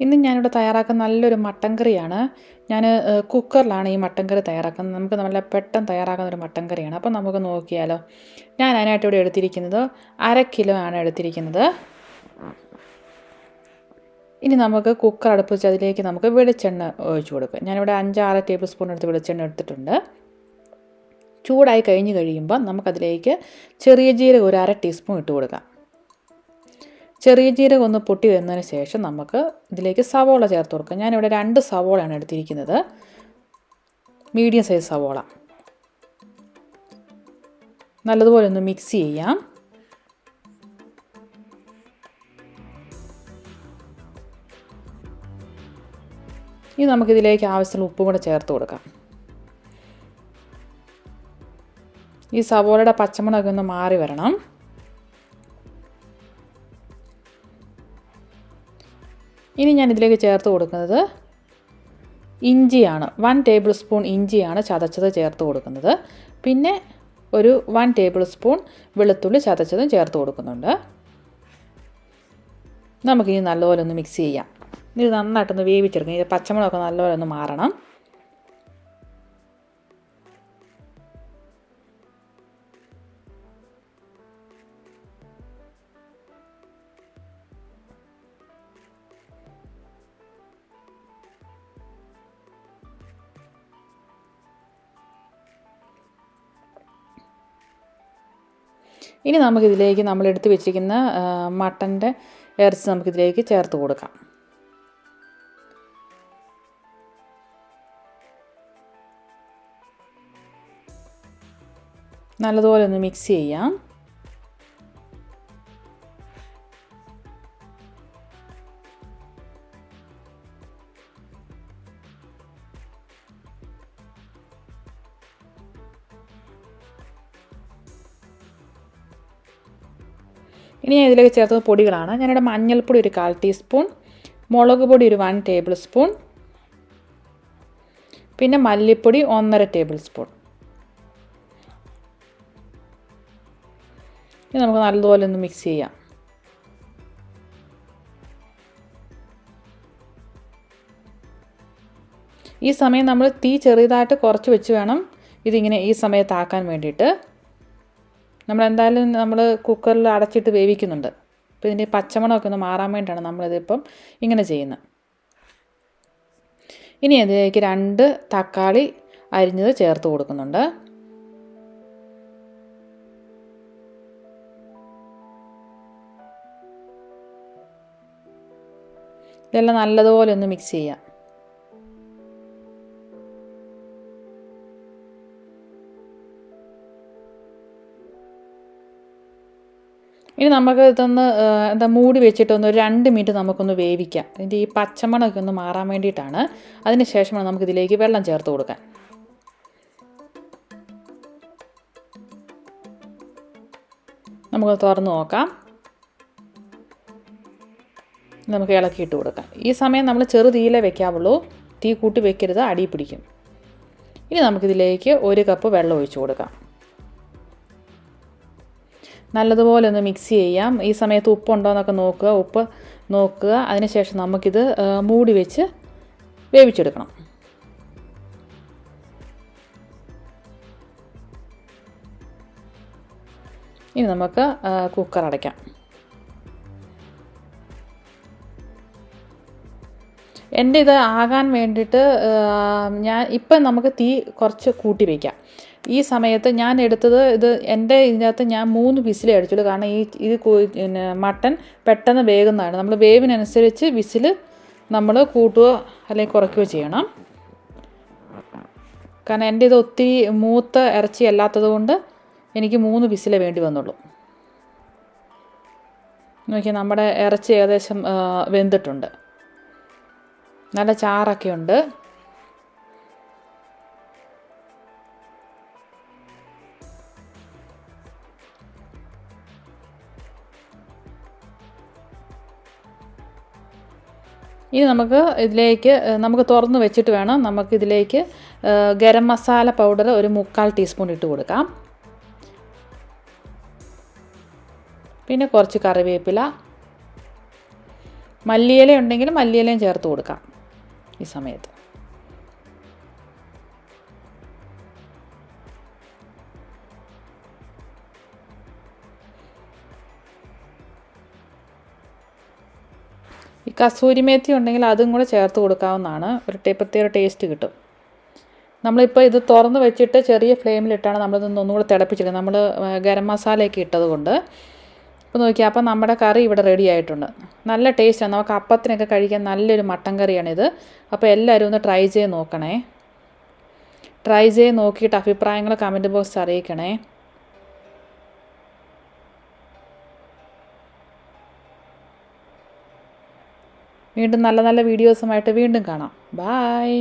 ഇന്ന് ഞാനിവിടെ തയ്യാറാക്കുന്ന നല്ലൊരു മട്ടൻ കറിയാണ്. ഞാൻ കുക്കറിലാണ് ഈ മട്ടൻ കറി തയ്യാറാക്കുന്നത്. നമുക്ക് നല്ല പെട്ടെന്ന് തയ്യാറാക്കുന്ന ഒരു മട്ടൻ കറിയാണ്. അപ്പോൾ നമുക്ക് നോക്കിയാലോ. ഞാൻ അതിനായിട്ട് ഇവിടെ എടുത്തിരിക്കുന്നത് 1/2 കിലോ ആണ് എടുത്തിരിക്കുന്നത്. ഇനി നമുക്ക് കുക്കർ അടുപ്പ് വെച്ച് അതിലേക്ക് നമുക്ക് വെളിച്ചെണ്ണ ഒഴിച്ച് കൊടുക്കാം. ഞാനിവിടെ 5-6 ടേബിൾ സ്പൂൺ എടുത്ത് വെളിച്ചെണ്ണ എടുത്തിട്ടുണ്ട്. ചൂടായി കഴിഞ്ഞ് കഴിയുമ്പോൾ നമുക്കതിലേക്ക് ചെറിയ ജീരകം ഒരു 1/2 ടീസ്പൂൺ ഇട്ട് കൊടുക്കാം. ചെറിയ ജീരകം ഒന്ന് പൊട്ടി വരുന്നതിന് ശേഷം നമുക്ക് ഇതിലേക്ക് സവോള ചേർത്ത് കൊടുക്കാം. ഞാനിവിടെ 2 സവോളയാണ് എടുത്തിരിക്കുന്നത്, മീഡിയം സൈസ് സവോള. നല്ലതുപോലെ ഒന്ന് മിക്സ് ചെയ്യാം. ഇനി നമുക്കിതിലേക്ക് ആവശ്യമുള്ള ഉപ്പും കൂടെ ചേർത്ത് കൊടുക്കാം. ഈ സവോളയുടെ പച്ചമണമൊക്കെ ഒന്ന് മാറി വരണം. ഇനി ഞാൻ ഇതിലേക്ക് ചേർത്ത് കൊടുക്കുന്നത് ഇഞ്ചിയാണ്. 1 ടേബിൾ സ്പൂൺ ഇഞ്ചിയാണ് ചതച്ചത് ചേർത്ത് കൊടുക്കുന്നത്. പിന്നെ ഒരു 1 ടേബിൾ സ്പൂൺ വെളുത്തുള്ളി ചതച്ചതും ചേർത്ത് കൊടുക്കുന്നുണ്ട്. നമുക്കിനി നല്ലപോലെ ഒന്ന് മിക്സ് ചെയ്യാം. ഇത് നന്നായിട്ടൊന്ന് വേവിച്ചെടുക്കണം. ഇത് പച്ചമുളകൊക്കെ നല്ലപോലെ ഒന്ന് മാറണം. ഇനി നമുക്കിതിലേക്ക് നമ്മൾ എടുത്ത് വെച്ചിരിക്കുന്ന മട്ടൻ്റെ ഇറച്ചി നമുക്കിതിലേക്ക് ചേർത്ത് കൊടുക്കാം. നല്ലതുപോലെ ഒന്ന് മിക്സ് ചെയ്യാം. ഇനി ഞാൻ ഇതിലേക്ക് ചേർത്തത് പൊടികളാണ്. ഞാനിവിടെ മഞ്ഞൾപ്പൊടി ഒരു 1/4 ടീസ്പൂൺ, മുളക് പൊടി ഒരു 1 ടേബിൾ സ്പൂൺ, പിന്നെ മല്ലിപ്പൊടി 1.5 ടേബിൾ സ്പൂൺ. ഇനി നമുക്ക് നല്ലതുപോലെ ഒന്ന് മിക്സ് ചെയ്യാം. ഈ സമയം നമ്മൾ തീ ചെറുതായിട്ട് കുറച്ച് വെച്ച് വേണം ഇതിങ്ങനെ ഈ സമയത്താക്കാൻ വേണ്ടിയിട്ട്. നമ്മൾ കുക്കറിൽ അടച്ചിട്ട് വേവിക്കുന്നുണ്ട്. അപ്പോൾ ഇതിൻ്റെ പച്ചമണമൊക്കെ ഒന്ന് മാറാൻ വേണ്ടിയിട്ടാണ് നമ്മളിതിപ്പം ഇങ്ങനെ ചെയ്യുന്നത്. ഇനി അതിലേക്ക് 2 തക്കാളി അരിഞ്ഞത് ചേർത്ത് കൊടുക്കുന്നുണ്ട്. ഇതെല്ലാം നല്ലതുപോലെ ഒന്ന് മിക്സ് ചെയ്യാം. ഇനി നമുക്ക് ഇതൊന്ന് മൂടി വെച്ചിട്ടൊന്ന് 2 മിനിറ്റ് നമുക്കൊന്ന് വേവിക്കാം. ഇതിൻ്റെ ഈ പച്ചമണമൊക്കെ ഒന്ന് മാറാൻ വേണ്ടിയിട്ടാണ്. അതിന് ശേഷമാണ് നമുക്കിതിലേക്ക് വെള്ളം ചേർത്ത് കൊടുക്കാൻ. നമുക്ക് തുറന്ന് നോക്കാം. നമുക്ക് ഇളക്കിയിട്ട് കൊടുക്കാം. ഈ സമയം നമ്മൾ ചെറു തീയിലേ വെക്കാവുള്ളൂ, തീ കൂട്ടി വെക്കരുത്, അടി പിടിക്കും. ഇനി നമുക്കിതിലേക്ക് 1 കപ്പ് വെള്ളം ഒഴിച്ച് കൊടുക്കാം. നല്ലതുപോലെ ഒന്ന് മിക്സ് ചെയ്യാം. ഈ സമയത്ത് ഉപ്പുണ്ടോ എന്നൊക്കെ ഉപ്പ് നോക്കുക. അതിനുശേഷം നമുക്കിത് മൂടി വെച്ച് വേവിച്ചെടുക്കണം. ഇനി നമുക്ക് കുക്കർ അടയ്ക്കാം. എൻ്റെ ഇത് ആകാൻ വേണ്ടിയിട്ട് ഇപ്പം നമുക്ക് തീ കുറച്ച് കൂട്ടി വയ്ക്കാം. ഈ സമയത്ത് ഞാൻ എടുത്തത് ഇതിനകത്ത് ഞാൻ 3 വിസിലേ അടിച്ചുള്ളൂ. കാരണം പിന്നെ മട്ടൻ പെട്ടെന്ന് വേകുന്നതാണ്. നമ്മൾ വേവിനനുസരിച്ച് വിസിൽ നമ്മൾ കൂട്ടുകയോ അല്ലെങ്കിൽ കുറയ്ക്കുകയോ ചെയ്യണം. കാരണം എൻ്റെ ഇത് ഒത്തിരി മൂത്ത ഇറച്ചി അല്ലാത്തത് കൊണ്ട് എനിക്ക് 3 വിസിലേ വേണ്ടി വന്നുള്ളൂ. നോക്കിയാൽ നമ്മുടെ ഇറച്ചി ഏകദേശം വെന്തിട്ടുണ്ട്. നല്ല ചാറൊക്കെ ഉണ്ട്. ഇനി നമുക്ക് തുറന്ന് വെച്ചിട്ട് വേണം നമുക്കിതിലേക്ക് ഗരം മസാല പൗഡർ ഒരു 3/4 ടീസ്പൂൺ ഇട്ട് കൊടുക്കാം. പിന്നെ കുറച്ച് കറിവേപ്പില, മല്ലിയില ഉണ്ടെങ്കിൽ മല്ലിയിലയും ചേർത്ത് കൊടുക്കാം ഈ സമയത്ത്. ഈ കസൂരി മേത്തി ഉണ്ടെങ്കിൽ അതും കൂടെ ചേർത്ത് കൊടുക്കാവുന്നതാണ്. ഒരു പ്രത്യേക ടേസ്റ്റ് കിട്ടും. നമ്മളിപ്പോൾ ഇത് തുറന്ന് വെച്ചിട്ട് ചെറിയ ഫ്ലെയിമിലിട്ടാണ് നമ്മളിതൊന്ന് ഒന്നുകൂടെ തിളപ്പിച്ചെടുക്കുന്നത്. നമ്മൾ ഗരം മസാലയൊക്കെ ഇട്ടത് കൊണ്ട്. അപ്പോൾ നോക്കിയാൽ അപ്പം നമ്മുടെ കറി ഇവിടെ റെഡി ആയിട്ടുണ്ട്. നല്ല ടേസ്റ്റാണ്. നമുക്ക് അപ്പത്തിനൊക്കെ കഴിക്കാൻ നല്ലൊരു മട്ടൻ കറിയാണിത്. അപ്പോൾ എല്ലാവരും ഒന്ന് ട്രൈ ചെയ്ത് നോക്കണേ. ട്രൈ ചെയ്ത് നോക്കിയിട്ട് അഭിപ്രായങ്ങൾ കമൻറ്റ് ബോക്സിൽ അറിയിക്കണേ. വീണ്ടും നല്ല നല്ല വീഡിയോസുമായിട്ട് വീണ്ടും കാണാം. ബായ്.